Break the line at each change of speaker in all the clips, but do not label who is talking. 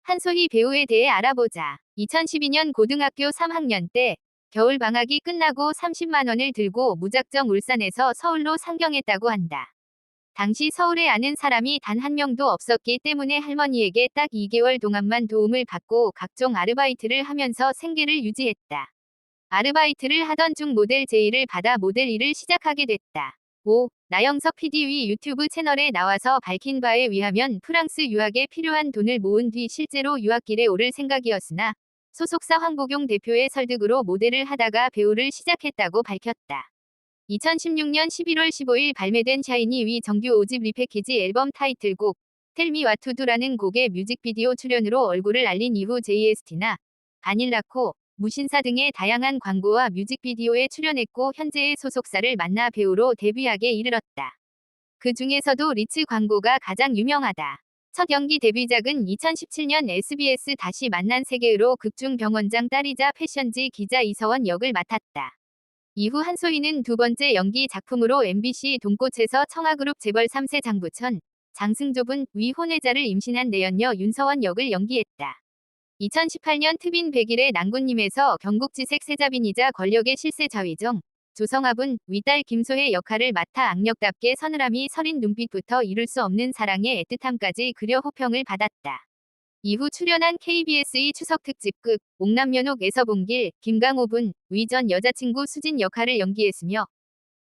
한소희 배우에 대해 알아보자. 2012년 고등학교 3학년 때 겨울 방학이 끝나고 30만 원을 들고 무작정 울산에서 서울로 상경했다고 한다. 당시 서울에 아는 사람이 단 한 명도 없었기 때문에 할머니에게 딱 2개월 동안만 도움을 받고 각종 아르바이트를 하면서 생계를 유지했다. 아르바이트를 하던 중 모델 제의를 받아 모델 일을 시작하게 됐다. 5. 나영석 PD 위 유튜브 채널에 나와서 밝힌 바에 의하면 프랑스 유학에 필요한 돈을 모은 뒤 실제로 유학길에 오를 생각이었으나 소속사 황보경 대표의 설득으로 모델을 하다가 배우를 시작했다고 밝혔다. 2016년 11월 15일 발매된 샤이니 위 정규 5집 리패키지 앨범 타이틀곡 Tell Me What to Do라는 곡의 뮤직비디오 출연으로 얼굴을 알린 이후 JST나 바닐라코, 무신사 등의 다양한 광고와 뮤직비디오에 출연했고 현재의 소속사를 만나 배우로 데뷔하게 이르렀다. 그 중에서도 리츠 광고가 가장 유명하다. 첫 연기 데뷔작은 2017년 SBS 다시 만난 세계로 극중 병원장 딸이자 패션지 기자 이서원 역을 맡았다. 이후 한소희는 두 번째 연기 작품으로 MBC 동꽃에서 청아그룹 재벌 3세 장부천, 장승조분 위 혼외자를 임신한 내연녀 윤서원 역을 연기했다. 2018년 트빈 100일의 난군님에서 경국지색 세자빈이자 권력의 실세 좌위정, 조성아분 위딸 김소혜 역할을 맡아 악력답게 서늘함이 서린 눈빛부터 이룰 수 없는 사랑의 애틋함까지 그려 호평을 받았다. 이후 출연한 KBS2 추석특집극 옥남연옥에서 봉길, 김강호분 위 전 여자친구 수진 역할을 연기했으며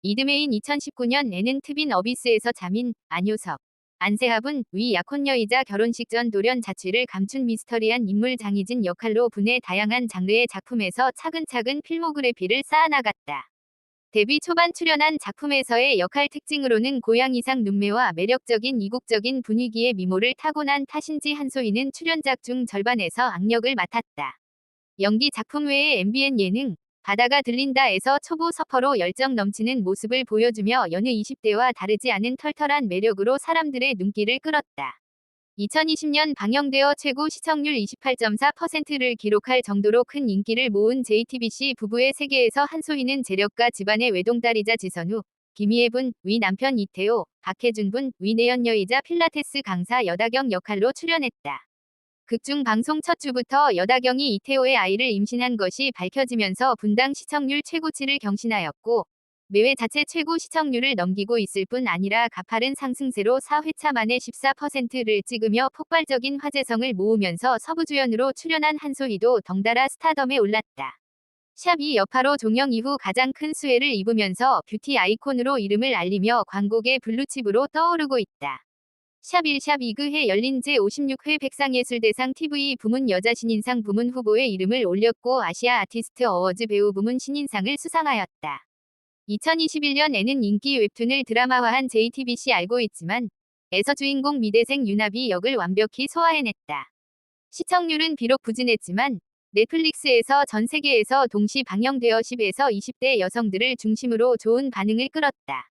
이듬해인 2019년에는 트빈 어비스에서 자민, 안효섭, 안세하분 위 약혼녀이자 결혼식 전 돌연 자취를 감춘 미스터리한 인물 장희진 역할로 분의 다양한 장르의 작품에서 차근차근 필모그래피를 쌓아나갔다. 데뷔 초반 출연한 작품에서의 역할 특징으로는 고양이상 눈매와 매력적인 이국적인 분위기의 미모를 타고난 탓인지 한소희는 출연작 중 절반에서 악역을 맡았다. 연기 작품 외에 MBN 예능 바다가 들린다에서 초보 서퍼로 열정 넘치는 모습을 보여주며 여느 20대와 다르지 않은 털털한 매력으로 사람들의 눈길을 끌었다. 2020년 방영되어 최고 시청률 28.4%를 기록할 정도로 큰 인기를 모은 JTBC 부부의 세계에서 한소희는 재력가 집안의 외동딸이자 지선우, 김희애분 위 남편 이태호, 박혜준분 위 내연녀이자 필라테스 강사 여다경 역할로 출연했다. 극중 방송 첫 주부터 여다경이 이태호의 아이를 임신한 것이 밝혀지면서 분당 시청률 최고치를 경신하였고 매회 자체 최고 시청률을 넘기고 있을 뿐 아니라 가파른 상승세로 4회차 만에 14%를 찍으며 폭발적인 화제성을 모으면서 서부주연으로 출연한 한소희도 덩달아 스타덤에 올랐다. 샵2 여파로 종영 이후 가장 큰 수혜를 입으면서 뷰티 아이콘으로 이름을 알리며 광고계 블루칩으로 떠오르고 있다. 샵1 샵2그해 열린 제56회 백상예술대상 TV 부문 여자신인상 부문 후보에 이름을 올렸고 아시아 아티스트 어워즈 배우 부문 신인상을 수상하였다. 2021년에는 인기 웹툰을 드라마화한 JTBC 알고 있지만 에서 주인공 미대생 유나비 역을 완벽히 소화해냈다. 시청률은 비록 부진했지만 넷플릭스에서 전 세계에서 동시 방영되어 10에서 20대 여성들을 중심으로 좋은 반응을 끌었다.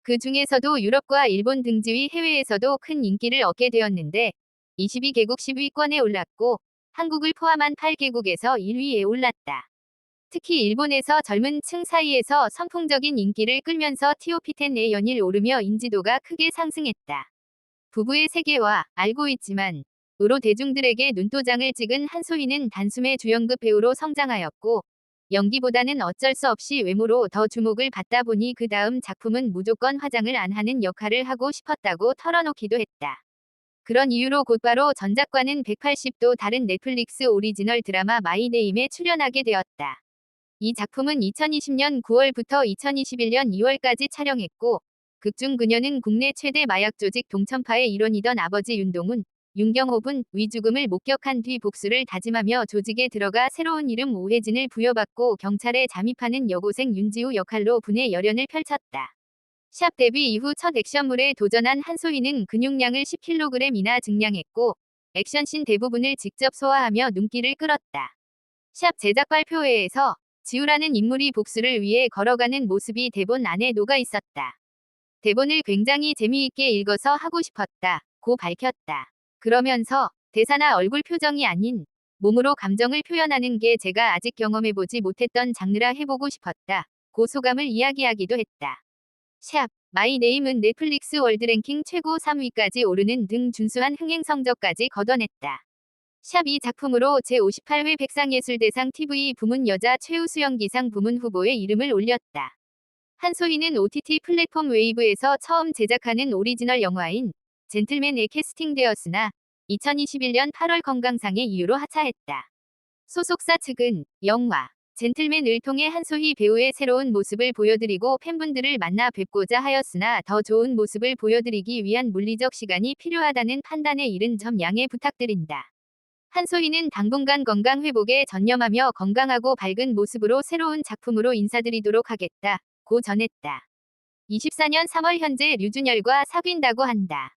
그 중에서도 유럽과 일본 등지위 해외에서도 큰 인기를 얻게 되었는데 22개국 10위권에 올랐고 한국을 포함한 8개국에서 1위에 올랐다. 특히 일본에서 젊은 층 사이에서 선풍적인 인기를 끌면서 TOP10에 연일 오르며 인지도가 크게 상승했다. 부부의 세계와 알고 있지만 으로 대중들에게 눈도장을 찍은 한소희는 단숨에 주연급 배우로 성장하였고 연기보다는 어쩔 수 없이 외모로 더 주목을 받다 보니 그 다음 작품은 무조건 화장을 안 하는 역할을 하고 싶었다고 털어놓기도 했다. 그런 이유로 곧바로 전작과는 180도 다른 넷플릭스 오리지널 드라마 마이네임에 출연하게 되었다. 이 작품은 2020년 9월부터 2021년 2월까지 촬영했고 극중 그녀는 국내 최대 마약 조직 동천파의 일원이던 아버지 윤동훈, 윤경호분 위 죽음을 목격한 뒤 복수를 다짐하며 조직에 들어가 새로운 이름 오혜진을 부여받고 경찰에 잠입하는 여고생 윤지우 역할로 분의 열연을 펼쳤다. 샵 데뷔 이후 첫 액션물에 도전한 한소희는 근육량을 10kg이나 증량했고 액션씬 대부분을 직접 소화하며 눈길을 끌었다. 샵 제작 발표회에서 지우라는 인물이 복수를 위해 걸어가는 모습이 대본 안에 녹아 있었다. 대본을 굉장히 재미있게 읽어서 하고 싶었다 고 밝혔다. 그러면서 대사나 얼굴 표정이 아닌 몸으로 감정을 표현하는 게 제가 아직 경험해보지 못했던 장르라 해보고 싶었다 고 소감을 이야기하기도 했다. 샵 마이 네임은 넷플릭스 월드랭킹 최고 3위까지 오르는 등 준수한 흥행 성적까지 거둬냈다. 샵 이 작품으로 제58회 백상예술대상 TV 부문 여자 최우수연기상 부문 후보에 이름을 올렸다. 한소희는 OTT 플랫폼 웨이브에서 처음 제작하는 오리지널 영화인 젠틀맨에 캐스팅되었으나 2021년 8월 건강상의 이유로 하차했다. 소속사 측은 영화 젠틀맨을 통해 한소희 배우의 새로운 모습을 보여드리고 팬분들을 만나 뵙고자 하였으나 더 좋은 모습을 보여드리기 위한 물리적 시간이 필요하다는 판단에 이른 점 양해 부탁드린다. 한소희는 당분간 건강 회복에 전념하며 건강하고 밝은 모습으로 새로운 작품으로 인사드리도록 하겠다 고 전했다. 24년 3월 현재 류준열과 사귄다고 한다.